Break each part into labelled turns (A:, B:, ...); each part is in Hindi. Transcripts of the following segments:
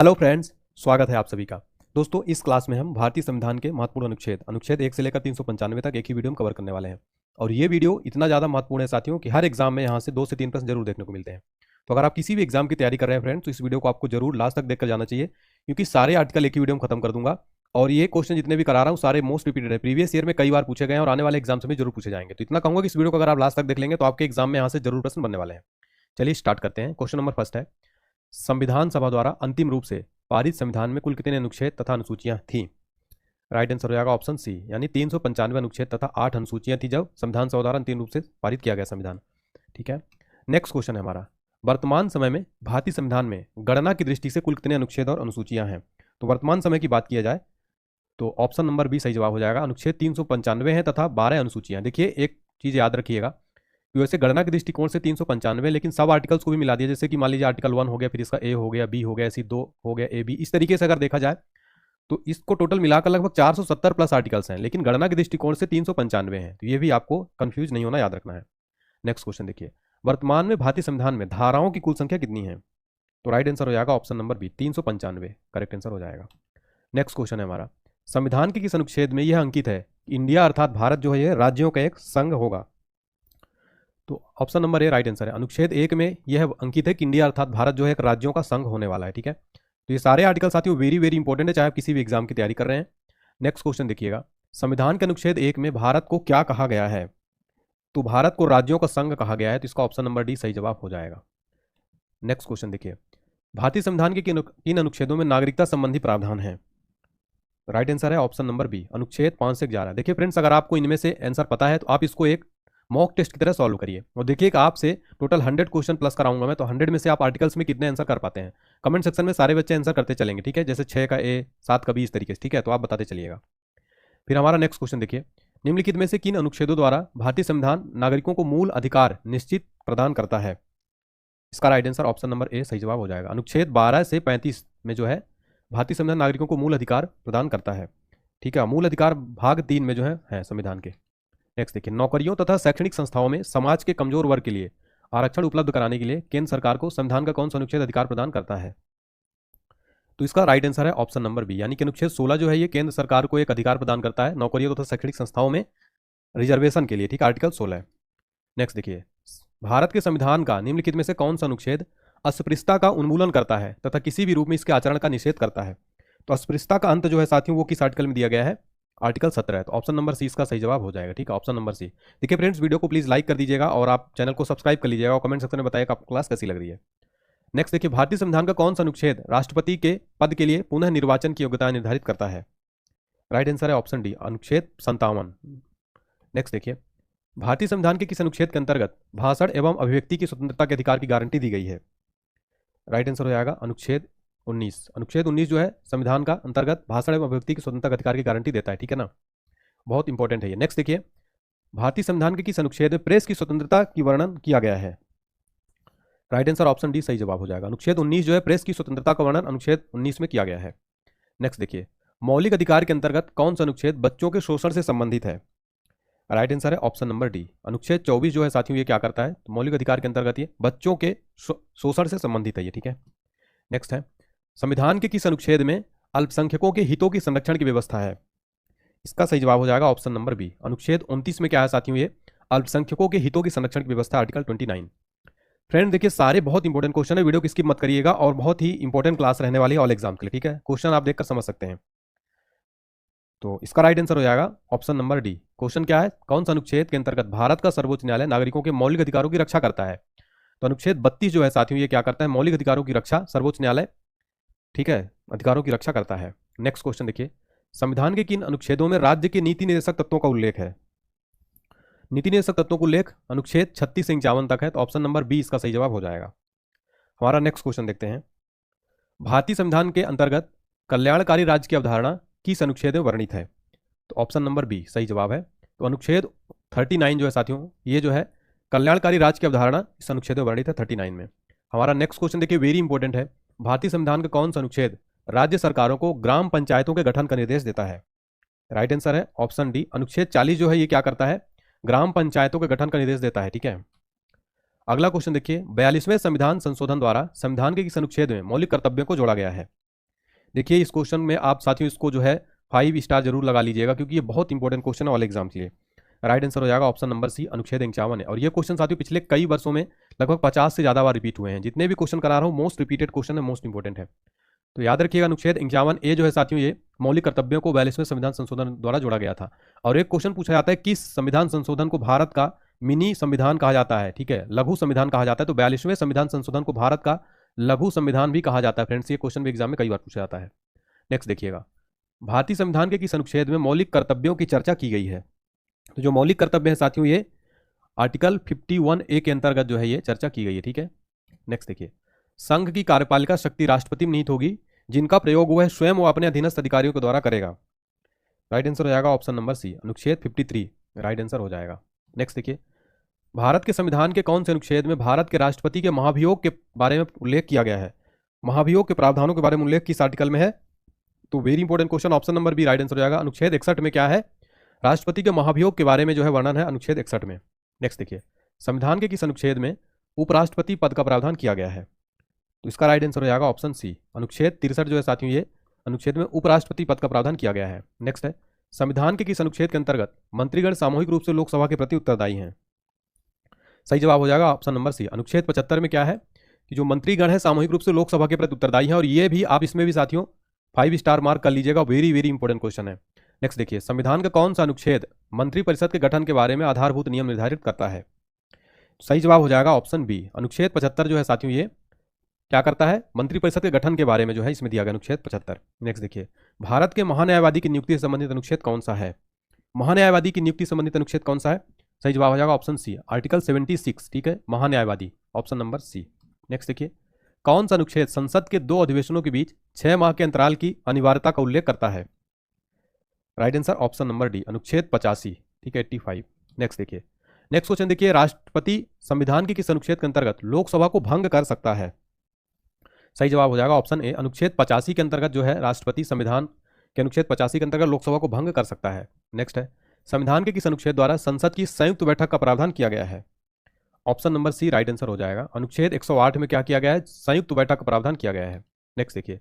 A: हेलो फ्रेंड्स, स्वागत है आप सभी का। दोस्तों, इस क्लास में हम भारतीय संविधान के महत्वपूर्ण अनुच्छेद 1 से लेकर 395 तक एक ही वीडियो में कवर करने वाले हैं। और ये वीडियो इतना ज़्यादा महत्वपूर्ण है साथियों कि हर एग्जाम में यहाँ से 2 से 3 प्रश्न जरूर देखने को मिलते हैं। तो अगर आप किसी भी एग्जाम की तैयारी कर रहे हैं फ्रेंड्स, तो इस वीडियो को आपको जरूर लास्ट तक देखकर जाना चाहिए, क्योंकि सारे आर्टिकल एक ही वीडियो में खत्म कर दूंगा। और ये क्वेश्चन जितने भी करा रहा हूँ सारे मोस्ट रिपीटेड है, प्रीवियस ईयर में कई बार पूछे गए हैं और आने वाले एग्जाम से भी जरूर पूछे जाएंगे। तो इतना कहूंगा कि इस वीडियो को अगर आप लास्ट तक देख लेंगे तो आपके एग्जाम में यहाँ से जरूर प्रश्न बनने वाले हैं। चलिए स्टार्ट करते हैं। क्वेश्चन नंबर फर्स्ट है, संविधान सभा द्वारा अंतिम रूप से पारित संविधान में कुल कितने अनुच्छेद तथा अनुसूचियां थी? राइट आंसर हो जाएगा ऑप्शन सी, यानी 395 अनुच्छेद तथा 8 अनुसूचियां थी जब संविधान सभा द्वारा अंतिम रूप से पारित किया गया संविधान। ठीक है, नेक्स्ट क्वेश्चन है हमारा, वर्तमान समय में भारतीय संविधान में गणना की दृष्टि से कुल कितने अनुच्छेद और अनुसूचियां हैं? तो वर्तमान समय की बात किया जाए तो ऑप्शन नंबर बी सही जवाब हो जाएगा। अनुच्छेद 395 है तथा 12 अनुसूचियां। देखिए, एक चीज याद रखिएगा, वैसे गणना के दृष्टिकोण से 395, लेकिन सब आर्टिकल्स को भी मिला दिया। जैसे कि मान लीजिए आर्टिकल 1 हो गया, फिर इसका ए हो गया, बी हो गया, सी 2 हो गया, ए बी। इस तरीके से अगर देखा जाए तो इसको टोटल मिलाकर लगभग 470 प्लस आर्टिकल्स हैं, लेकिन गणना के दृष्टिकोण से 395 हैं। तो ये भी आपको कंफ्यूज नहीं होना, याद रखना है। नेक्स्ट क्वेश्चन देखिए, वर्तमान में भारतीय संविधान में धाराओं की कुल संख्या कितनी है? तो राइट आंसर हो जाएगा option number B, 395 correct answer हो जाएगा। नेक्स्ट क्वेश्चन है हमारा, संविधान के किस अनुच्छेद में यह अंकित है इंडिया अर्थात भारत जो है राज्यों का एक संघ होगा? तो option number A right answer है। अनुच्छेद 1 में यह अंकित है कि इंडिया अर्थात भारत जो है एक राज्यों का संघ होने वाला है। ठीक है, तो ये सारे आर्टिकल साथियों वेरी वेरी इंपॉर्टेंट है, चाहे आप किसी भी एग्जाम की तैयारी कर रहे हैं। नेक्स्ट क्वेश्चन देखिएगा, संविधान के अनुच्छेद 1 में भारत को क्या कहा गया है? तो भारत को राज्यों का संघ कहा गया है, तो इसका ऑप्शन नंबर डी सही जवाब हो जाएगा। नेक्स्ट क्वेश्चन देखिए, भारतीय संविधान के किन अनुच्छेदों में नागरिकता संबंधी प्रावधान है? राइट आंसर है ऑप्शन नंबर बी, अनुच्छेद 5 से 11। देखिए फ्रेंड्स, अगर आपको इनमें से आंसर पता है तो आप इसको एक मॉक टेस्ट की तरह सॉल्व करिए और देखिए कि आपसे टोटल 100 क्वेश्चन प्लस कराऊंगा मैं, तो 100 में से आप आर्टिकल्स में कितने आंसर कर पाते हैं। कमेंट सेक्शन में सारे बच्चे आंसर करते चलेंगे। ठीक है, जैसे 6 का ए, 7 का बी, इस तरीके से। ठीक है, तो आप बताते चलिएगा। फिर हमारा नेक्स्ट क्वेश्चन देखिए, निम्नलिखित में से किन अनुच्छेदों द्वारा भारतीय संविधान नागरिकों को मूल अधिकार निश्चित प्रदान करता है? इसका right answer option number A सही जवाब हो जाएगा। अनुच्छेद 12 से 35 में जो है भारतीय संविधान नागरिकों को मूल अधिकार प्रदान करता है। ठीक है, मूल अधिकार भाग 3 में जो है संविधान के। नेक्स्ट देखिए, नौकरियों तथा शैक्षणिक संस्थाओं में समाज के कमजोर वर्ग के लिए आरक्षण उपलब्ध कराने के लिए केंद्र सरकार को संविधान का कौन सा अनुच्छेद अधिकार प्रदान करता है? तो इसका राइट आंसर है ऑप्शन नंबर बी, यानी कि अनुच्छेद 16 जो है ये केंद्र सरकार को एक अधिकार प्रदान करता है नौकरियों तथा शैक्षणिक संस्थाओं में रिजर्वेशन के लिए। ठीक, आर्टिकल 16 है। नेक्स्ट देखिए, भारत के संविधान का निम्नलिखित में से कौन सा अनुच्छेद अस्पृश्यता का उन्मूलन करता है तथा किसी भी रूप में इसके आचरण का निषेध करता है? तो अस्पृश्यता का अंत जो है साथियों वो किस आर्टिकल में दिया गया है? आर्टिकल 17 है। तो ऑप्शन नंबर सी इसका सही जवाब हो जाएगा। ठीक है, ऑप्शन नंबर सी। देखिए फ्रेंड्स, वीडियो को प्लीज लाइक कर दीजिएगा और आप चैनल को सब्सक्राइब कर लीजिएगा और कमेंट सेक्शन में बताइएगा आपको क्लास कैसी लग रही है। नेक्स्ट देखिए, भारतीय संविधान का कौन सा अनुच्छेद राष्ट्रपति के पद के लिए पुनः निर्वाचन की योग्यता निर्धारित करता है? राइट आंसर है ऑप्शन डी, अनुच्छेद 57। नेक्स्ट देखिए, भारतीय संविधान के किस अनुच्छेद के अंतर्गत भाषण एवं अभिव्यक्ति की स्वतंत्रता के अधिकार की गारंटी दी गई है? राइट आंसर हो जाएगा अनुच्छेद 19। अनुच्छेद 19 जो है संविधान का अंतर्गत भाषण एवं अभिव्यक्ति की स्वतंत्रता के अधिकार की गारंटी देता है। ठीक है ना, बहुत इंपॉर्टेंट है ये। नेक्स्ट देखिए, भारतीय संविधान के किस अनुच्छेद में प्रेस की स्वतंत्रता की वर्णन किया गया है? राइट आंसर ऑप्शन डी सही जवाब हो जाएगा। अनुच्छेद 19 जो है प्रेस की स्वतंत्रता का वर्णन अनुच्छेद 19 में किया गया है। नेक्स्ट देखिए, मौलिक अधिकार के अंतर्गत कौन सा अनुच्छेद बच्चों के शोषण से संबंधित है? राइट आंसर है ऑप्शन नंबर डी, अनुच्छेद 24 जो है साथियों ये क्या करता है? तो मौलिक अधिकार के अंतर्गत ये बच्चों के शोषण से संबंधित है ये। ठीक है, नेक्स्ट है, संविधान के किस अनुच्छेद में अल्पसंख्यकों के हितों की संरक्षण की व्यवस्था है? इसका सही जवाब हो जाएगा ऑप्शन नंबर बी, अनुच्छेद 29 में क्या है साथियों? ये अल्पसंख्यकों के हितों की संरक्षण की व्यवस्था, आर्टिकल 29। फ्रेंड देखिए, सारे बहुत इंपॉर्टेंट क्वेश्चन है, वीडियो को स्किप मत करिएगा और बहुत ही इंपॉर्टेंट क्लास रहने वाली है ऑल एग्जाम के लिए। ठीक है, क्वेश्चन आप देखकर समझ सकते हैं। तो इसका राइट आंसर हो जाएगा ऑप्शन नंबर डी। क्वेश्चन क्या है, कौन सा अनुच्छेद के अंतर्गत भारत का सर्वोच्च न्यायालय नागरिकों के मौलिक अधिकारों की रक्षा करता है? तो अनुच्छेद 32 जो है साथियों ये क्या करता है? मौलिक अधिकारों की रक्षा सर्वोच्च न्यायालय, ठीक है, अधिकारों की रक्षा करता है। नेक्स्ट क्वेश्चन देखिए, संविधान के किन अनुच्छेदों में राज्य के नीति निर्देशक तत्वों का उल्लेख है? नीति निर्देशक तत्वों का उल्लेख अनुच्छेद 36 से 51 तक है, तो ऑप्शन नंबर बी इसका सही जवाब हो जाएगा। हमारा नेक्स्ट क्वेश्चन देखते हैं, भारतीय संविधान के अंतर्गत कल्याणकारी राज्य की अवधारणा किस अनुच्छेद में वर्णित है? तो ऑप्शन नंबर बी सही जवाब है। तो अनुच्छेद 39 जो है साथियों ये जो है कल्याणकारी राज्य की अवधारणा इस अनुच्छेद में वर्णित है 39 में। हमारा नेक्स्ट क्वेश्चन देखिए वेरी इंपॉर्टेंट है, भारतीय संविधान का कौन सा अनुच्छेद राज्य सरकारों को ग्राम पंचायतों के गठन का निर्देश देता है? राइट आंसर है ऑप्शन डी, अनुच्छेद 40 जो है ये क्या करता है? ग्राम पंचायतों के गठन का निर्देश देता है। ठीक है, अगला क्वेश्चन देखिए, 42वें संविधान संशोधन द्वारा संविधान के किस अनुच्छेद में मौलिक कर्तव्यों को जोड़ा गया है? देखिए इस क्वेश्चन में आप साथियों इसको जो है 5 स्टार जरूर लगा लीजिएगा, क्योंकि ये बहुत इंपॉर्टेंट क्वेश्चन है ऑल एग्जाम के लिए। राइट आंसर हो जाएगा ऑप्शन नंबर सी, अनुच्छेद 51 है। और ये क्वेश्चन साथियों पिछले कई वर्षों में लगभग 50 से ज़्यादा बार रिपीट हुए हैं। जितने भी क्वेश्चन करा रहा हूँ मोस्ट रिपीटेड क्वेश्चन है, मोस्ट इंपॉर्टेंट है। तो याद रखिएगा अनुच्छेद 51 ए जो है साथियों, ये मौलिक कर्तव्यों को 42वें संविधान संशोधन द्वारा जोड़ा गया था। और एक क्वेश्चन पूछा जाता है किस संविधान संशोधन को भारत का मिनी संविधान कहा जाता है, ठीक है, लघु संविधान कहा जाता है। तो 42वें संविधान संशोधन को भारत का लघु संविधान भी कहा जाता है फ्रेंड्स। ये क्वेश्चन भी एग्जाम में कई बार पूछा जाता है। नेक्स्ट देखिएगा, भारतीय संविधान के किस अनुच्छेद में मौलिक कर्तव्यों की चर्चा की गई है। तो जो मौलिक कर्तव्य है साथियों, ये आर्टिकल 51A के अंतर्गत जो है ये चर्चा की गई है, ठीक है। नेक्स्ट देखिए, संघ की कार्यपालिका शक्ति राष्ट्रपति में निहित होगी, जिनका प्रयोग वह स्वयं व अपने अधीनस्थ अधिकारियों के द्वारा करेगा। राइट आंसर हो जाएगा ऑप्शन नंबर सी, अनुच्छेद 53 राइट आंसर हो जाएगा। नेक्स्ट देखिए, भारत के संविधान के कौन से अनुच्छेद में भारत के राष्ट्रपति के महाभियोग के बारे में उल्लेख किया गया है। महाभियोग के प्रावधानों के बारे में उल्लेख किस आर्टिकल में है। तो very important question, option number B right answer हो जाएगा। अनुच्छेद 61 में क्या है, राष्ट्रपति के महाभियोग के बारे में जो है वर्णन है अनुच्छेद 61 में। नेक्स्ट देखिए, संविधान के किस अनुच्छेद में उपराष्ट्रपति पद का प्रावधान किया गया है। तो इसका राइट आंसर हो जाएगा ऑप्शन सी, अनुच्छेद 63 जो है साथियों, ये अनुच्छेद में उपराष्ट्रपति पद का प्रावधान किया गया है। नेक्स्ट है, संविधान के किस अनुच्छेद के अंतर्गत मंत्रीगण सामूहिक रूप से लोकसभा के प्रति उत्तरदायी हैं। सही जवाब हो जाएगा ऑप्शन नंबर सी, अनुच्छेद 75 में क्या है कि जो मंत्रीगण है सामूहिक रूप से लोकसभा के प्रति उत्तरदायी हैं। और ये भी आप इसमें भी साथियों 5 स्टार मार्क कर लीजिएगा, वेरी वेरी इंपॉर्टेंट क्वेश्चन है। नेक्स्ट देखिए, संविधान का कौन सा अनुच्छेद मंत्रिपरिषद के गठन के बारे में आधारभूत नियम निर्धारित करता है। सही जवाब हो जाएगा ऑप्शन बी, अनुच्छेद 75 जो है साथियों, ये क्या करता है, मंत्रिपरिषद के गठन के बारे में जो है इसमें दिया गया अनुच्छेद 75। नेक्स्ट देखिए, भारत के महान्यायवादी की नियुक्ति से संबंधित अनुच्छेद कौन सा है। महान्यायवादी की नियुक्ति संबंधित अनुच्छेद कौन सा है। सही जवाब हो जाएगा ऑप्शन सी, आर्टिकल 76, ठीक है, महान्यायवादी, ऑप्शन नंबर सी। नेक्स्ट देखिए, कौन सा अनुच्छेद संसद के 2 अधिवेशनों के बीच 6 माह के अंतराल की अनिवार्यता का उल्लेख करता है। Right answer option number D, अनुच्छेद 85, ठीक है, 85। नेक्स्ट देखिए, नेक्स्ट क्वेश्चन देखिए, राष्ट्रपति संविधान के किस अनुच्छेद के अंतर्गत लोकसभा को भंग कर सकता है। सही जवाब हो जाएगा ऑप्शन ए, अनुच्छेद 85 के अंतर्गत जो है राष्ट्रपति संविधान के अनुच्छेद 85 के अंतर्गत लोकसभा को भंग कर सकता है। नेक्स्ट है, संविधान के किस अनुच्छेद द्वारा संसद की संयुक्त बैठक का प्रावधान किया गया है। Option number C right answer हो जाएगा, अनुच्छेद 108 में क्या किया गया है, संयुक्त बैठक का प्रावधान किया गया है। नेक्स्ट देखिए,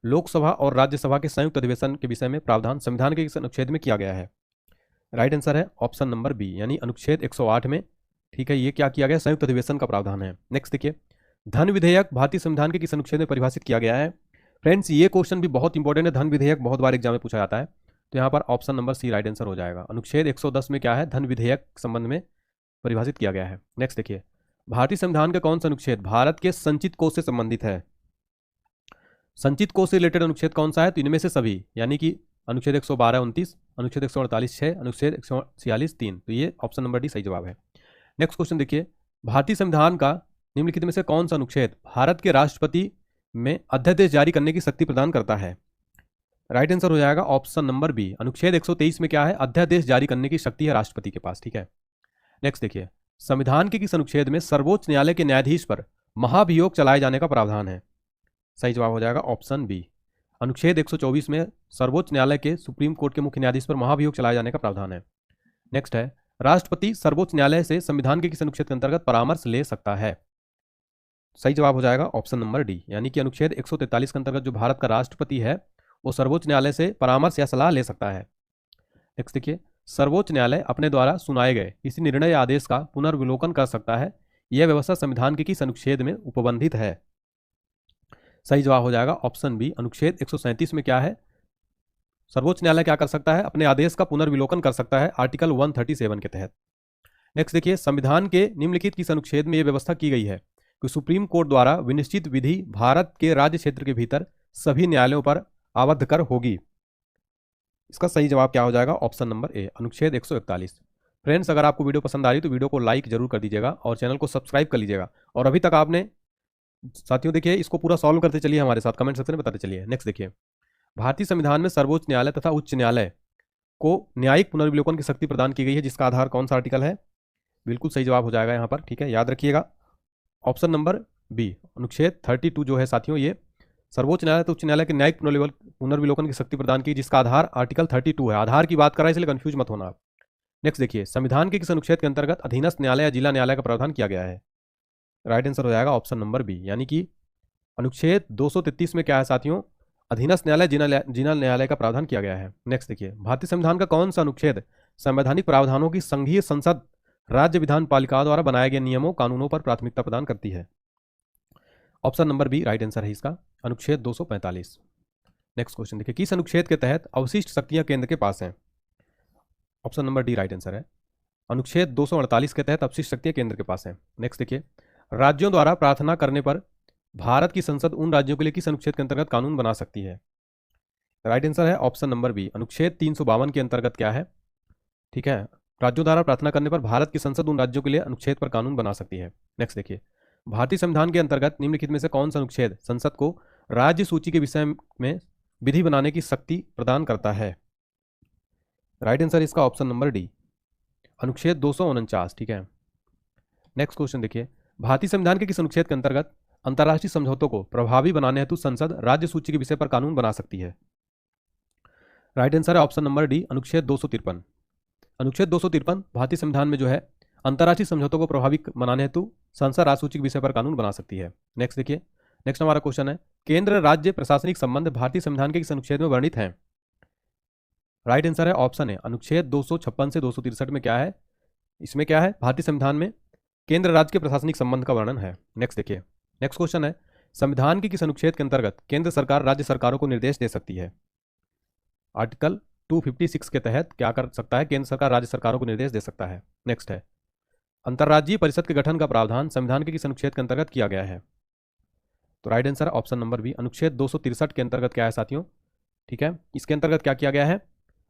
A: लोकसभा और राज्यसभा के संयुक्त अधिवेशन के विषय में प्रावधान संविधान के किस अनुच्छेद में किया गया है। राइट आंसर है ऑप्शन नंबर बी, यानी अनुच्छेद 108 में, ठीक है, ये क्या किया गया, संयुक्त अधिवेशन का प्रावधान है। नेक्स्ट देखिए, धन विधेयक भारतीय संविधान के किस अनुच्छेद में परिभाषित किया गया है। फ्रेंड्स ये क्वेश्चन भी बहुत इंपॉर्टेंट है, धन विधेयक बहुत बार एग्जाम में पूछा जाता है। तो यहाँ पर option number C right answer हो जाएगा, अनुच्छेद 110 में क्या है, धन विधेयक संबंध में परिभाषित किया गया है। नेक्स्ट देखिए, भारतीय संविधान का कौन सा अनुच्छेद भारत के संचित कोष से संबंधित है। संचित कोष से रिलेटेड अनुच्छेद कौन सा है, तो इनमें से सभी, यानी कि अनुच्छेद 112 29, अनुच्छेद 148 6, अनुच्छेद 146 3। तो ये ऑप्शन नंबर डी सही जवाब है। नेक्स्ट क्वेश्चन देखिए, भारतीय संविधान का निम्नलिखित में से कौन सा अनुच्छेद भारत के राष्ट्रपति में अध्यादेश जारी करने की शक्ति प्रदान करता है। राइट आंसर हो जाएगा ऑप्शन नंबर बी, अनुच्छेद 123 में क्या है, अध्यादेश जारी करने की शक्ति है राष्ट्रपति के पास, ठीक है। नेक्स्ट देखिए, संविधान के किस अनुच्छेद में सर्वोच्च न्यायालय के न्यायाधीश पर महाभियोग चलाए जाने का प्रावधान है। सही जवाब हो जाएगा ऑप्शन बी, अनुच्छेद 124 में सर्वोच्च न्यायालय के सुप्रीम कोर्ट के मुख्य न्यायाधीश पर महाभियोग चलाए जाने का प्रावधान है। नेक्स्ट है, राष्ट्रपति सर्वोच्च न्यायालय से संविधान के किस अनुच्छेद के अंतर्गत परामर्श ले सकता है। सही जवाब हो जाएगा ऑप्शन नंबर डी, यानी कि अनुच्छेद 143 के अंतर्गत जो भारत का राष्ट्रपति है वो सर्वोच्च न्यायालय से परामर्श या सलाह ले सकता है। नेक्स्ट देखिए, सर्वोच्च न्यायालय अपने द्वारा सुनाए गए किसी निर्णय या आदेश का पुनर्विलोकन कर सकता है, यह व्यवस्था संविधान के किस अनुच्छेद में उपबंधित है। सही जवाब हो जाएगा ऑप्शन बी, अनुच्छेद 137 में क्या है, सर्वोच्च न्यायालय क्या कर सकता है, अपने आदेश का पुनर्विलोकन कर सकता है, आर्टिकल 137 के तहत। नेक्स्ट देखिए, संविधान के निम्नलिखित किस अनुच्छेद में यह व्यवस्था की गई है कि सुप्रीम कोर्ट द्वारा विनिश्चित विधि भारत के राज्य क्षेत्र के भीतर सभी न्यायालयों पर आबद्ध कर होगी। इसका सही जवाब क्या हो जाएगा, ऑप्शन नंबर ए, अनुच्छेद 141। फ्रेंड्स अगर आपको वीडियो पसंद आ रही तो वीडियो को लाइक जरूर कर दीजिएगा और चैनल को सब्सक्राइब कर लीजिएगा। और अभी तक आपने साथियों देखिए इसको पूरा सॉल्व करते चलिए, हमारे साथ कमेंट सेक्शन में बताते चलिए। नेक्स्ट देखिए, भारतीय संविधान में सर्वोच्च न्यायालय तथा उच्च न्यायालय को न्यायिक पुनर्विलोकन की शक्ति प्रदान की गई है, जिसका आधार कौन सा आर्टिकल है। बिल्कुल सही जवाब हो जाएगा यहाँ पर, ठीक है, याद रखिएगा ऑप्शन नंबर बी, अनुच्छेद 32 जो है साथियों, ये सर्वोच्च न्यायालय तो उच्च न्यायालय के न्यायिक पुनर्विलोकन की शक्ति प्रदान की, जिसका आधार आर्टिकल 32 है। आधार की बात कर रहा है इसलिए कंफ्यूज मत होना। नेक्स्ट देखिए, संविधान के किस अनुच्छेद के अंतर्गत अधीनस्थ न्यायालय या जिला न्यायालय का प्रावधान किया गया है। राइट आंसर हो जाएगा ऑप्शन नंबर बी, यानी कि अनुच्छेद 233 में क्या है साथियों, अधीनस्थ न्यायालय जिला न्यायालय का प्रावधान किया गया है। नेक्स्ट देखिए, भारतीय संविधान का कौन सा अनुच्छेद संवैधानिक प्रावधानों की संघीय संसद राज्य विधान पालिकाओं द्वारा बनाए गए नियमों कानूनों पर प्राथमिकता प्रदान करती है? Option number B right answer है इसका, अनुच्छेद 245। नेक्स्ट क्वेश्चन देखिए, किस अनुच्छेद के तहत अवशिष्ट शक्तियां केंद्र के पास हैं? Option number D right answer है, अनुच्छेद 248 के तहत अवशिष्ट शक्तियां केंद्र के पास हैं। नेक्स्ट देखिए, राज्यों द्वारा प्रार्थना करने पर भारत की संसद उन राज्यों के लिए किस अनुच्छेद के अंतर्गत कानून बना सकती है? राइट आंसर है ऑप्शन नंबर बी, अनुच्छेद 352 के अंतर्गत क्या है, ठीक है, राज्यों द्वारा प्रार्थना करने पर भारत की संसद उन राज्यों के लिए अनुच्छेद पर कानून बना सकती है। नेक्स्ट देखिए, भारतीय संविधान के अंतर्गत निम्नलिखित में से कौन सा अनुच्छेद संसद को राज्य सूची के विषय में विधि बनाने की शक्ति प्रदान करता है? राइट आंसर इसका ऑप्शन नंबर डी, अनुच्छेद 249। ठीक है, नेक्स्ट क्वेश्चन देखिए, भारतीय संविधान के किस अनुच्छेद के अंतर्गत अंतर्राष्ट्रीय समझौतों को प्रभावी बनाने हेतु संसद राज्य सूची के विषय पर कानून बना सकती है? राइट आंसर है ऑप्शन नंबर डी, अनुच्छेद 253। अनुच्छेद 253 भारतीय संविधान में जो है अंतर्राष्ट्रीय समझौतों को प्रभावी बनाने हेतु संसद राज्य सूची के विषय पर कानून बना सकती है। नेक्स्ट देखिए, नेक्स्ट हमारा क्वेश्चन है, केंद्र राज्य प्रशासनिक संबंध भारतीय संविधान के किस अनुच्छेद में वर्णित हैं? राइट आंसर है ऑप्शन है, अनुच्छेद 256 से 263 में क्या है, इसमें क्या है, भारतीय संविधान में केंद्र राज्य के प्रशासनिक संबंध का वर्णन है। नेक्स्ट देखिए, नेक्स्ट क्वेश्चन है, संविधान के किस अनुच्छेद के अंतर्गत केंद्र सरकार राज्य सरकारों को निर्देश दे सकती है? आर्टिकल 256 के तहत क्या कर सकता है, केंद्र सरकार राज्य सरकारों को निर्देश दे सकता है। नेक्स्ट है, अंतर्राज्यीय परिषद के गठन का प्रावधान संविधान के किस अनुच्छेद के अंतर्गत किया गया है? तो right answer option number B, अनुच्छेद 263 के अंतर्गत क्या है साथियों, ठीक है, इसके अंतर्गत क्या किया गया है,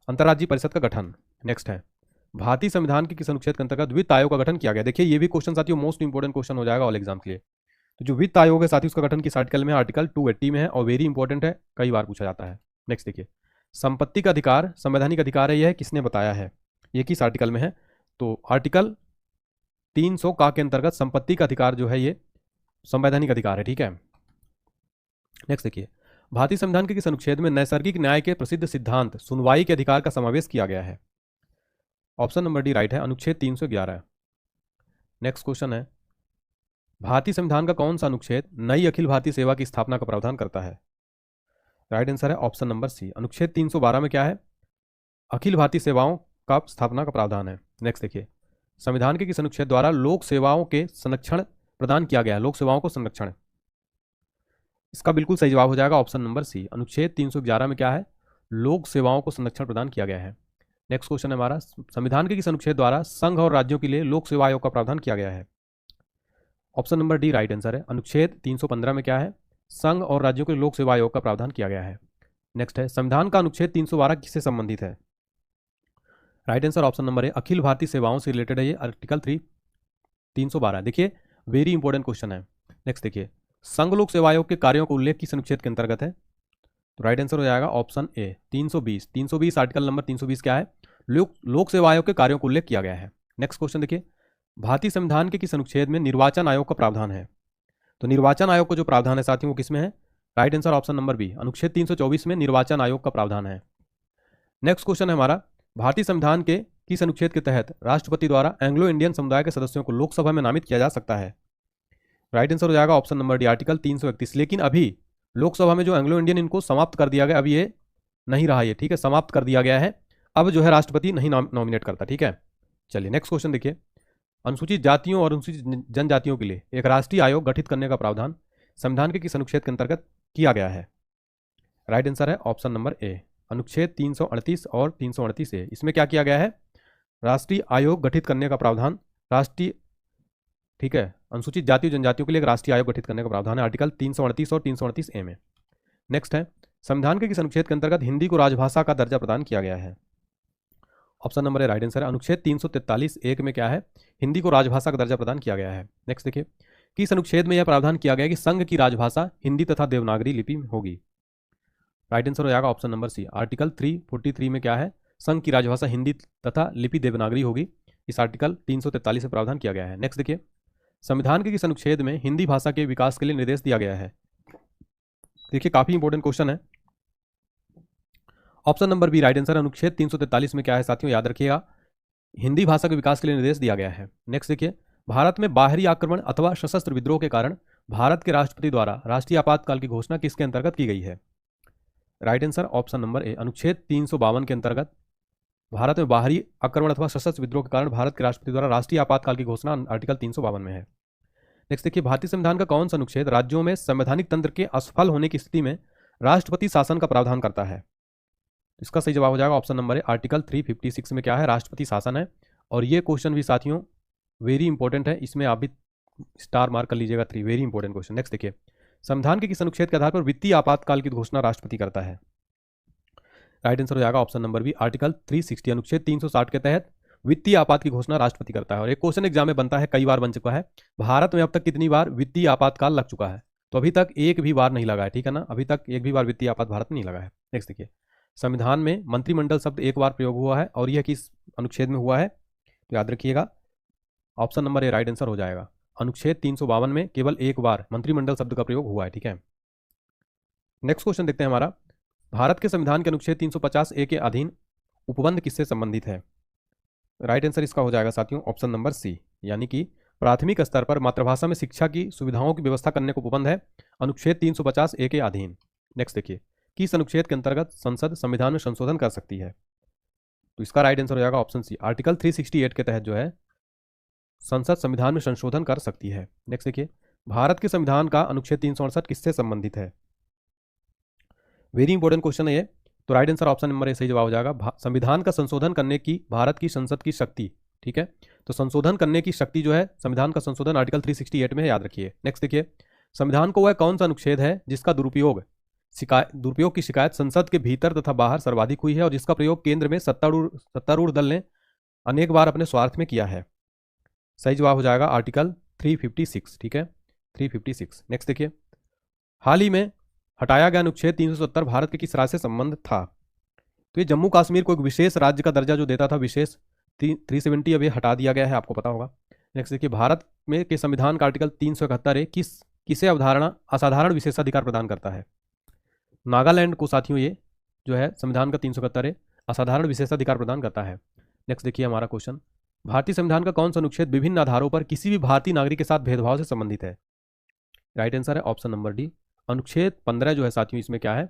A: अंतर्राज्यीय परिषद का गठन। नेक्स्ट है, भारतीय संविधान के किस अनुच्छेद के अंतर्गत वित्त आयोग का गठन किया गया? देखिए ये भी क्वेश्चन साथियों मोस्ट इंपोर्टेंट क्वेश्चन हो जाएगा ऑल एग्जाम के लिए। तो जो वित्त आयोग है साथियों उसका गठन किस आर्टिकल में है? आर्टिकल 280 में है और वेरी इंपॉर्टेंट है, कई बार पूछा जाता है। नेक्स्ट देखिए, संपत्ति का अधिकार संवैधानिक अधिकार है, यह किसने बताया है, ये किस आर्टिकल में है? तो आर्टिकल 300 का के अंतर्गत संपत्ति का अधिकार जो है ये संवैधानिक अधिकार है। ठीक है, नेक्स्ट देखिए, भारतीय संविधान के किस अनुच्छेद में नैसर्गिक न्याय के प्रसिद्ध सिद्धांत सुनवाई के अधिकार का समावेश किया गया है? ऑप्शन नंबर डी राइट है, अनुच्छेद 311। नेक्स्ट क्वेश्चन है, भारतीय संविधान का कौन सा अनुच्छेद नई अखिल भारतीय सेवा की स्थापना का प्रावधान करता है? राइट आंसर है ऑप्शन नंबर सी, अनुच्छेद 312 में क्या है, अखिल भारतीय सेवाओं का स्थापना का प्रावधान है। नेक्स्ट देखिए, संविधान के किस अनुच्छेद द्वारा लोक सेवाओं के संरक्षण प्रदान किया गया है? लोक सेवाओं को संरक्षण, इसका बिल्कुल सही जवाब हो जाएगा ऑप्शन नंबर सी, अनुच्छेद 311 में क्या है, लोक सेवाओं को संरक्षण प्रदान किया गया है। नेक्स्ट क्वेश्चन है हमारा, संविधान के किस अनुच्छेद द्वारा संघ और राज्यों के लिए लोक सेवा आयोग का प्रावधान किया गया है? Option number D right answer है, अनुच्छेद 315 में क्या है, संघ और राज्यों के लोक सेवा आयोग का प्रावधान किया गया है। नेक्स्ट है, संविधान का अनुच्छेद 312 किससे संबंधित है? राइट आंसर ऑप्शन नंबर है, अखिल भारतीय सेवाओं से रिलेटेड है ये आर्टिकल 312। देखिए वेरी इंपॉर्टेंट क्वेश्चन है। नेक्स्ट देखिए, संघ लोक सेवा आयोग के कार्यों का उल्लेख किस अनुच्छेद के अंतर्गत है? तो राइट आंसर हो जाएगा ऑप्शन ए, 320 आर्टिकल नंबर 320 क्या है, लोक सेवा आयोग के कार्यों का उल्लेख किया गया है। नेक्स्ट क्वेश्चन देखिए, भारतीय संविधान के किस अनुच्छेद में निर्वाचन आयोग का प्रावधान है? तो निर्वाचन आयोग का जो प्रावधान है साथियों वो किसमें है? Right answer option number B, अनुच्छेद 324 में निर्वाचन आयोग का प्रावधान है। नेक्स्ट क्वेश्चन है हमारा, भारतीय संविधान के किस अनुच्छेद के तहत राष्ट्रपति द्वारा एंग्लो इंडियन समुदाय के सदस्यों को लोकसभा में नामित किया जा सकता है? राइट आंसर हो जाएगा ऑप्शन नंबर डी, आर्टिकल 331। लेकिन अभी लोकसभा में जो एंग्लो इंडियन इनको समाप्त कर दिया गया, अभी ये नहीं रहा ये, ठीक है, समाप्त कर दिया गया है, अब जो है राष्ट्रपति नहीं नॉमिनेट करता। ठीक है, चलिए नेक्स्ट क्वेश्चन देखिए, अनुसूचित जातियों और अनुसूचित जनजातियों के लिए एक राष्ट्रीय आयोग गठित करने का प्रावधान संविधान के किस अनुच्छेद के अंतर्गत किया गया है? राइट आंसर है ऑप्शन नंबर ए, अनुच्छेद 338 और 338 ए। इसमें क्या किया गया है, राष्ट्रीय आयोग गठित करने का प्रावधान राष्ट्रीय, ठीक है, अनुसूचित जाति और जनजातियों के लिए एक राष्ट्रीय आयोग गठित करने का प्रावधान है आर्टिकल 338 और 338 ए में। नेक्स्ट है, संविधान के किस अनुच्छेद के अंतर्गत हिंदी को राजभाषा का दर्जा प्रदान किया गया है? Option number A right answer है, अनुच्छेद 343 एक में क्या है, हिंदी को राजभाषा का दर्जा प्रदान किया गया है। नेक्स्ट देखिए, किस अनुच्छेद में यह प्रावधान किया गया कि संघ की राजभाषा हिंदी तथा देवनागरी लिपि में होगी? राइट आंसर हो जाएगा ऑप्शन नंबर सी, आर्टिकल 343 में क्या है, संघ की राजभाषा हिंदी तथा लिपि देवनागरी होगी, इस आर्टिकल 343 से प्रावधान किया गया है। नेक्स्ट देखिए, संविधान के किस अनुच्छेद में हिंदी भाषा के विकास के लिए निर्देश दिया गया है? देखिए काफी इंपॉर्टेंट क्वेश्चन है, option number B right answer, अनुच्छेद 343 में क्या है साथियों, याद रखिएगा, हिंदी भाषा के विकास के लिए निर्देश दिया गया है। नेक्स्ट देखिए, भारत में बाहरी आक्रमण अथवा सशस्त्र विद्रोह के कारण भारत के राष्ट्रपति द्वारा राष्ट्रीय आपातकाल की घोषणा किसके अंतर्गत की गई है? Right answer option number A. अनुच्छेद 352 के अंतर्गत भारत में बाहरी आक्रमण अथवा सशस्त्र विद्रोह के कारण भारत के राष्ट्रपति द्वारा राष्ट्रीय आपातकाल की घोषणा आर्टिकल 352 में है। नेक्स्ट देखिए, भारतीय संविधान का कौन सा अनुच्छेद राज्यों में संवैधानिक तंत्र के असफल होने की स्थिति में राष्ट्रपति शासन का प्रावधान करता है? इसका सही जवाब हो जाएगा ऑप्शन नंबर ए, आर्टिकल 356 में क्या है? राष्ट्रपति शासन है। और ये क्वेश्चन भी साथियों वेरी इंपॉर्टेंट है, इसमें आप भी स्टार मार्क कर लीजिएगा 3, वेरी इंपॉर्टेंट क्वेश्चन। नेक्स्ट देखिए, संविधान के किस अनुच्छेद के आधार पर वित्तीय आपातकाल की घोषणा राष्ट्रपति करता है? राइट आंसर हो जाएगा ऑप्शन नंबर बी, आर्टिकल 360 अनुच्छेद 360 के तहत वित्तीय आपात की घोषणा राष्ट्रपति करता है। और एक क्वेश्चन एग्जाम में बनता है, कई बार बन चुका है, भारत में अब तक कितनी बार वित्तीय आपातकाल लग चुका है? तो अभी तक एक भी बार नहीं लगा है, ठीक है ना, अभी तक एक भी बार वित्तीय आपात भारत में नहीं लगा है। नेक्स्ट देखिए, संविधान में मंत्रिमंडल शब्द एक बार प्रयोग हुआ है और यह किस अनुच्छेद में हुआ है? तो याद रखिएगा option number A right answer हो जाएगा। अनुच्छेद 352 में केवल एक बार मंत्रिमंडल शब्द का प्रयोग हुआ है, ठीक है। नेक्स्ट क्वेश्चन देखते हैं हमारा, भारत के संविधान के अनुच्छेद 350 ए के अधीन उपबंध किससे संबंधित है? राइट आंसर इसका हो जाएगा साथियों ऑप्शन नंबर सी, यानी कि प्राथमिक स्तर पर मातृभाषा में शिक्षा की सुविधाओं की व्यवस्था करने को उपबंध है अनुच्छेद 350 ए के अधीन। नेक्स्ट देखिए, किस अनुच्छेद के अंतर्गत संसद संविधान में संशोधन कर सकती है? तो इसका राइट आंसर हो जाएगा ऑप्शन सी, आर्टिकल 368 के तहत जो है संसद संविधान में संशोधन कर सकती है। नेक्स्ट देखिए, भारत के संविधान का अनुच्छेद 368 किससे संबंधित है? वेरी इंपॉर्टेंट क्वेश्चन है ये। तो right answer option number A सही जवाब हो जाएगा। संविधान का संशोधन करने की भारत की संसद की शक्ति, ठीक है, तो संशोधन करने की शक्ति जो है संविधान का संशोधन आर्टिकल 368 में है, याद रखिए। नेक्स्ट देखिए, संविधान को वह कौन सा अनुच्छेद है जिसका दुरुपयोग की शिकायत संसद के भीतर तथा बाहर सर्वाधिक हुई है और जिसका प्रयोग केंद्र में सत्तारूढ़ दल ने अनेक बार अपने स्वार्थ में किया है? सही जवाब हो जाएगा आर्टिकल 356, ठीक है, 356। नेक्स्ट देखिए, हाल ही में हटाया गया अनुच्छेद 370 भारत के किस राज्य से संबंध था? तो ये जम्मू कश्मीर को एक विशेष राज्य का दर्जा जो देता था, विशेष 370 अब ये हटा दिया गया है, आपको पता होगा। नेक्स्ट देखिए, भारत में के संविधान का आर्टिकल 371 है किसे अवधारणा असाधारण विशेषाधिकार प्रदान करता है? नागालैंड को साथियों ये जो है संविधान का 371 है असाधारण विशेषाधिकार प्रदान करता है। नेक्स्ट देखिए हमारा क्वेश्चन, भारतीय संविधान का कौन सा अनुच्छेद विभिन्न आधारों पर किसी भी भारतीय नागरिक के साथ भेदभाव से संबंधित है? राइट आंसर है ऑप्शन नंबर डी, अनुच्छेद 15 जो है साथियों इसमें क्या है?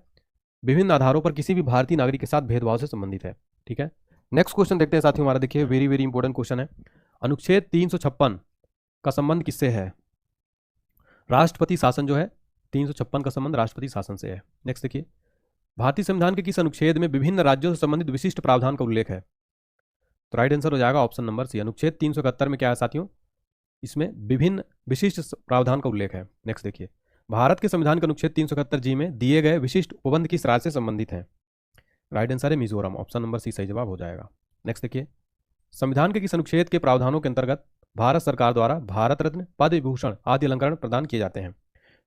A: विभिन्न आधारों पर किसी भी भारतीय नागरिक के साथ भेदभाव से संबंधित है, ठीक है। नेक्स्ट क्वेश्चन देखते हैं साथियों हमारा, देखिए वेरी वेरी इंपॉर्टेंट क्वेश्चन है, अनुच्छेद 356 का संबंध किससे है? राष्ट्रपति शासन जो है 356 का संबंध राष्ट्रपति शासन से है। नेक्स्ट देखिए, भारतीय संविधान के किस अनुच्छेद में विभिन्न राज्यों से संबंधित विशिष्ट प्रावधान का उल्लेख है? तो राइट आंसर हो जाएगा ऑप्शन नंबर सी, अनुच्छेद 371 में क्या है साथियों? इसमें विभिन्न विशिष्ट प्रावधान का उल्लेख है। नेक्स्ट देखिए, भारत के संविधान के अनुच्छेद 371 जी में दिए गए विशिष्ट उपबंध किस राज्य से संबंधित है? राइट आंसर है मिजोरम, ऑप्शन नंबर सी सही जवाब हो जाएगा। नेक्स्ट देखिए, संविधान के किस अनुच्छेद के प्रावधानों के अंतर्गत भारत सरकार द्वारा भारत रत्न, पद्म विभूषण आदि अलंकरण प्रदान किए जाते हैं?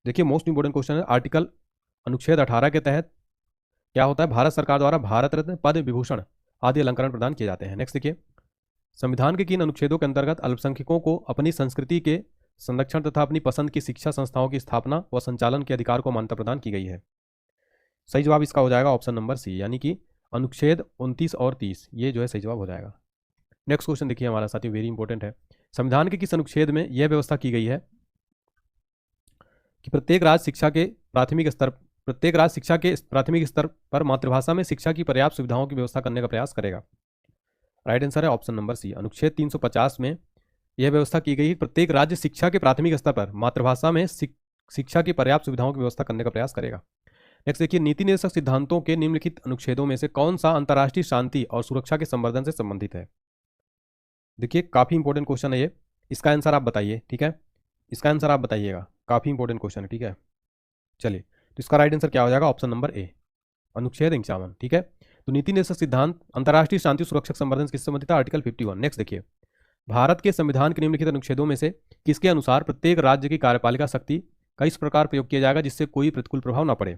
A: देखिए मोस्ट इंपोर्टेंट क्वेश्चन है, आर्टिकल अनुच्छेद 18 के तहत क्या होता है? भारत सरकार द्वारा भारत रत्न, पद्म विभूषण आदि अलंकरण प्रदान किए जाते हैं। नेक्स्ट देखिए, संविधान के किन अनुच्छेदों के अंतर्गत अल्पसंख्यकों को अपनी संस्कृति के संरक्षण तथा अपनी पसंद की शिक्षा संस्थाओं की स्थापना व संचालन के अधिकार को मान्यता प्रदान की गई है? सही जवाब इसका हो जाएगा ऑप्शन नंबर सी, यानी कि अनुच्छेद 29 और 30 ये जो है सही जवाब हो जाएगा। नेक्स्ट क्वेश्चन देखिए हमारा साथी, वेरी इंपॉर्टेंट है, संविधान के किस अनुच्छेद में यह व्यवस्था की गई है कि प्रत्येक राज्य शिक्षा के प्राथमिक स्तर पर मातृभाषा में शिक्षा की पर्याप्त सुविधाओं की व्यवस्था करने का प्रयास करेगा? राइट आंसर है ऑप्शन नंबर सी, अनुच्छेद 350 में यह व्यवस्था की गई है प्रत्येक राज्य शिक्षा के प्राथमिक स्तर पर मातृभाषा में शिक्षा की पर्याप्त सुविधाओं की व्यवस्था करने का प्रयास करेगा। नेक्स्ट देखिए, नीति निर्देशक सिद्धांतों के निम्नलिखित अनुच्छेदों में से कौन सा अंतर्राष्ट्रीय शांति और सुरक्षा के संवर्धन से संबंधित है? देखिए काफी इंपॉर्टेंट क्वेश्चन है ये, इसका आंसर आप बताइए, ठीक है, इसका आंसर आप बताइएगा, काफी इंपॉर्टेंट क्वेश्चन है, ठीक है। चलिए, तो इसका राइट आंसर क्या हो जाएगा? ऑप्शन नंबर ए, अनुच्छेद 51, ठीक है। तो नीति निर्देशक सिद्धांत अंतर्राष्ट्रीय शांति सुरक्षा संवर्धन किससे संबंधित है? आर्टिकल 51। नेक्स्ट देखिए, भारत के संविधान के निम्नलिखित अनुच्छेदों में से किसके अनुसार प्रत्येक राज्य की कार्यपालिका शक्ति का इस प्रकार प्रयोग किया जाएगा जिससे कोई प्रतिकूल प्रभाव न पड़े?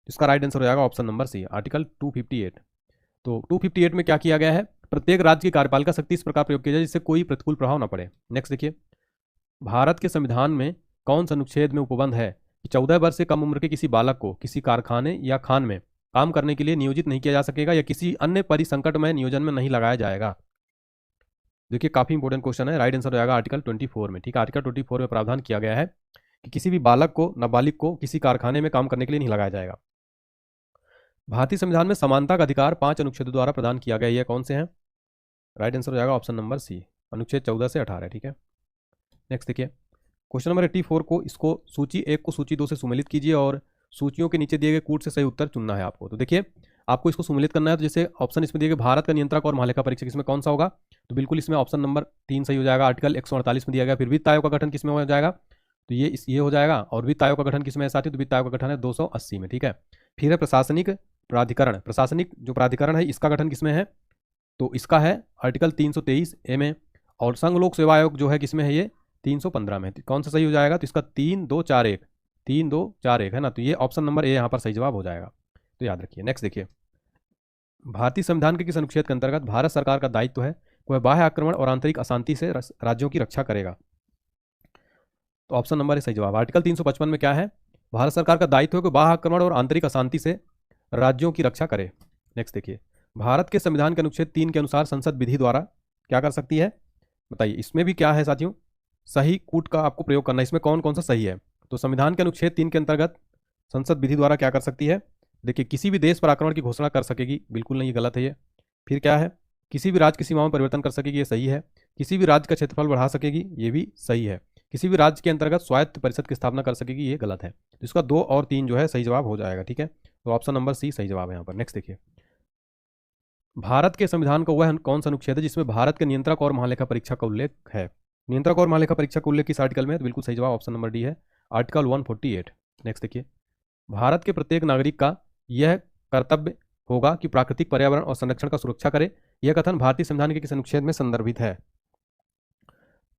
A: इसका राइट आंसर हो जाएगा ऑप्शन नंबर सी, आर्टिकल 258। तो 258 में क्या किया गया है? प्रत्येक राज्य की कार्यपालिका शक्ति इस प्रकार प्रयोग किया जाए जिससे कोई प्रतिकूल प्रभाव न पड़े। नेक्स्ट देखिए, भारत के संविधान में कौन सा अनुच्छेद में उपबंध है कि 14 वर्ष से कम उम्र के किसी बालक को किसी कारखाने या खान में काम करने के लिए नियोजित नहीं किया जा सकेगा या किसी अन्य परिसंकटमय नियोजन में नहीं लगाया जाएगा? देखिए काफी इंपॉर्टेंट क्वेश्चन है, राइट आंसर हो जाएगा आर्टिकल 24 में, ठीक है। आर्टिकल 24 में प्रावधान किया गया है कि किसी भी बालक को, नाबालिग को किसी कारखाने में काम करने के लिए नहीं लगाया जाएगा। भारतीय संविधान में समानता का अधिकार 5 अनुच्छेदों द्वारा प्रदान किया गया, यह कौन से हैं? राइट आंसर हो जाएगा ऑप्शन नंबर सी, अनुच्छेद 14 से 18। ठीक है, नेक्स्ट देखिए क्वेश्चन नंबर 84 को, इसको सूची 1 को सूची 2 से सुमेलित कीजिए और सूचियों के नीचे दिए गए कूट से सही उत्तर चुनना है आपको। तो देखिए आपको इसको सुमेलित करना है, तो जैसे ऑप्शन इसमें दिए गए भारत का नियंत्रक और महालेखा परीक्षक, इसमें कौन सा होगा? तो बिल्कुल इसमें ऑप्शन नंबर 3 सही हो जाएगा। आर्टिकल 148 में दिया गया। फिर वित्त आयोग का गठन किसमें हो जाएगा? तो ये हो जाएगा। और वित्त आयोग का गठन किसमें है साथियों? तो वित्त आयोग का गठन है 280 में। ठीक है, फिर है प्रशासनिक प्राधिकरण। प्रशासनिक जो प्राधिकरण है इसका गठन किसमें है? तो इसका है आर्टिकल 323A में। और संघ लोक सेवा आयोग जो है किसमें है? ये 315 में। कौन सा सही हो जाएगा? तो इसका 3241 है ना, तो ये ऑप्शन नंबर ए यहाँ पर सही जवाब हो जाएगा, तो याद रखिए। नेक्स्ट देखिए, भारतीय संविधान के किस अनुच्छेद के अंतर्गत भारत सरकार का दायित्व है वह बाह्य आक्रमण और आंतरिक अशांति से राज्यों की रक्षा करेगा? तो ऑप्शन नंबर ए सही जवाब। आर्टिकल 355 में क्या है? भारत सरकार का दायित्व है कि बाह्य आक्रमण और आंतरिक अशांति से राज्यों की रक्षा करे। नेक्स्ट देखिए, भारत के संविधान के अनुच्छेद 3 के अनुसार संसद विधि द्वारा क्या कर सकती है? बताइए, इसमें भी क्या है साथियों? सही कूट का आपको प्रयोग करना है। इसमें कौन कौन सा सही है? तो संविधान के अनुच्छेद 3 के अंतर्गत संसद विधि द्वारा क्या कर सकती है? देखिए, किसी भी देश पर आक्रमण की घोषणा कर सकेगी, बिल्कुल नहीं, ये गलत है ये। फिर क्या है? किसी भी राज्य की सीमाओं में परिवर्तन कर सकेगी, ये सही है। किसी भी राज्य का क्षेत्रफल बढ़ा सकेगी, ये भी सही है। किसी भी राज्य के अंतर्गत स्वायत्त परिषद की स्थापना कर सकेगी, ये गलत है। तो इसका 2 और 3 जो है सही जवाब हो जाएगा। ठीक है, तो ऑप्शन नंबर सी सही जवाब है यहाँ पर। नेक्स्ट देखिए, भारत के संविधान का वह कौन सा अनुच्छेद है जिसमें भारत के नियंत्रक और महालेखा परीक्षक का उल्लेख है? नियंत्रक और महालेखा परीक्षक का उल्लेख किस आर्टिकल में है? तो बिल्कुल सही जवाब ऑप्शन नंबर डी है, आर्टिकल 148। नेक्स्ट देखिए, भारत के प्रत्येक नागरिक का यह कर्तव्य होगा कि प्राकृतिक पर्यावरण और संरक्षण का सुरक्षा करे, यह कथन भारतीय संविधान के किस अनुच्छेद में संदर्भित है?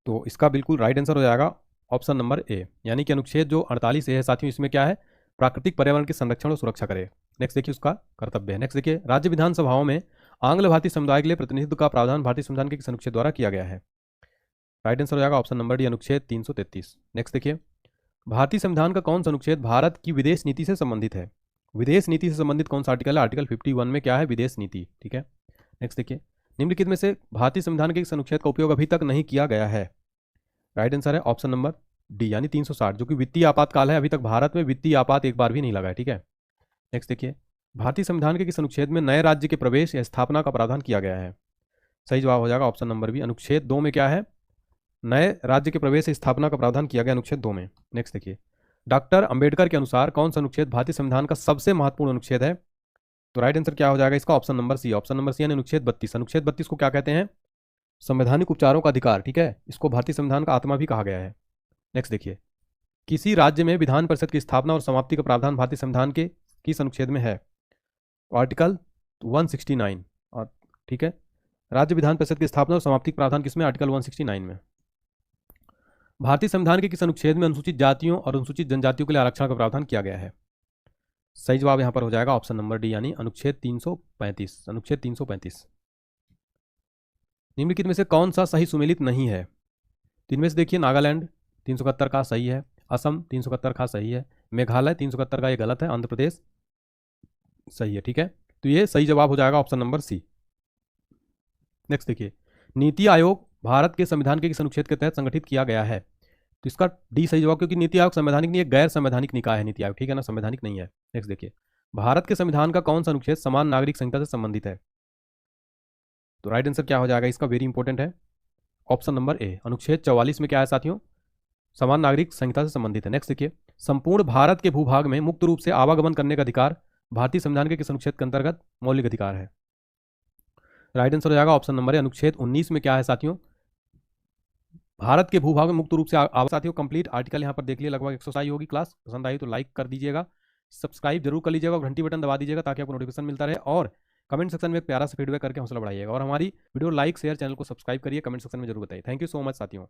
A: तो इसका बिल्कुल राइट आंसर हो जाएगा ऑप्शन नंबर ए, यानी कि अनुच्छेद जो 48A है साथियों, इसमें क्या है? प्राकृतिक पर्यावरण के संरक्षण और सुरक्षा करे। नेक्स्ट देखिए, उसका कर्तव्य है। नेक्स्ट देखिए, राज्य विधानसभाओं में आंग्ल भारतीय समुदाय के लिए प्रतिनिधित्व का प्रावधान भारतीय संविधान के किस अनुच्छेद द्वारा किया गया है? राइट आंसर हो जाएगा ऑप्शन नंबर डी, अनुच्छेद 333। नेक्स्ट देखिए, भारतीय संविधान का कौन सा अनुच्छेद भारत की विदेश नीति से संबंधित है? विदेश नीति से संबंधित कौन सा आर्टिकल है? आर्टिकल 51 में क्या है? विदेश नीति। ठीक है, नेक्स्ट देखिए, निम्नलिखित में से भारतीय संविधान के किस अनुच्छेद का उपयोग अभी तक नहीं किया गया है? राइट आंसर है ऑप्शन नंबर डी, यानी 360, जो कि वित्तीय आपातकाल है। अभी तक भारत में वित्तीय आपात एक बार भी नहीं लगा है। ठीक है, नेक्स्ट देखिए, भारतीय संविधान के किस अनुच्छेद में नए राज्य के प्रवेश या स्थापना का प्रावधान किया गया है? सही जवाब हो जाएगा ऑप्शन नंबर बी, अनुच्छेद 2 में क्या है? नए राज्य के प्रवेश या स्थापना का प्रावधान किया गया अनुच्छेद 2 में। नेक्स्ट देखिए, डॉक्टर अंबेडकर के अनुसार कौन सा अनुच्छेद भारतीय संविधान का सबसे महत्वपूर्ण अनुच्छेद है? तो राइट आंसर क्या हो जाएगा इसका? Option number C, option number C यानी अनुच्छेद 32। अनुच्छेद 32 को क्या कहते हैं? संवैधानिक उपचारों का अधिकार। ठीक है, इसको भारतीय संविधान का आत्मा भी कहा गया है। नेक्स्ट देखिए, किसी राज्य में विधान परिषद की स्थापना और समाप्ति का प्रावधान भारतीय संविधान के किस अनुच्छेद में है? आर्टिकल 169। और ठीक है, राज्य विधान परिषद की स्थापना और समाप्ति का प्रावधान किसमें? आर्टिकल 169 में। भारतीय संविधान के किस अनुच्छेद में अनुसूचित जातियों और अनुसूचित जनजातियों के लिए आरक्षण का प्रावधान किया गया है? सही जवाब यहां पर हो जाएगा ऑप्शन नंबर डी, यानी अनुच्छेद 335। अनुच्छेद 335। निम्नलिखित में से कौन सा सही सुमेलित नहीं है? तो इनमें से देखिए, नागालैंड 371 का सही है, असम 371 का सही है, मेघालय 371 का ये गलत है, आंध्र प्रदेश सही है। ठीक है, तो ये सही जवाब हो जाएगा ऑप्शन नंबर सी। नेक्स्ट देखिए, नीति आयोग भारत के संविधान के किस अनुच्छेद के तहत संगठित किया गया है? तो इसका डी सही जवाब, क्योंकि नीति आयोग संवैधानिक नहीं है, गैर संवैधानिक निकाय है नीति आयोग। ठीक है ना, संवैधानिक नहीं है। नेक्स्ट देखिए, भारत के संविधान का कौन सा अनुच्छेद समान नागरिक संहिता से संबंधित है? तो राइट आंसर क्या हो जाएगा इसका? वेरी इंपॉर्टेंट है, ऑप्शन नंबर ए, अनुच्छेद 44 में क्या है साथियों? समान नागरिक संहिता से संबंधित है। नेक्स्ट देखिए, संपूर्ण भारत के भूभाग में मुक्त रूप से आवागमन करने का अधिकार भारतीय संविधान के किस अनुच्छेद के अंतर्गत मौलिक अधिकार है? राइट आंसर हो जाएगा ऑप्शन नंबर ए, अनुच्छेद 19 में क्या है साथियों? भारत के भूभाग में मुक्त रूप से साथियों कंप्लीट आर्टिकल यहां पर देख लिए, लगभग 100 होगी। क्लास पसंद आई तो लाइक कर दीजिएगा, सब्सक्राइब जरूर कर लीजिएगा, घंटी बटन दबा दीजिएगा ताकि आपको नोटिफिकेशन मिलता रहे, और कमेंट सेक्शन में एक प्यारा सा फीडबैक करके हौसला बढ़ाइएगा, और हमारी वीडियो लाइक शेयर, चैनल को सब्सक्राइब करिए, कमेंट सेक्शन में जरूर बताइए। थैंक यू सो मच साथियों।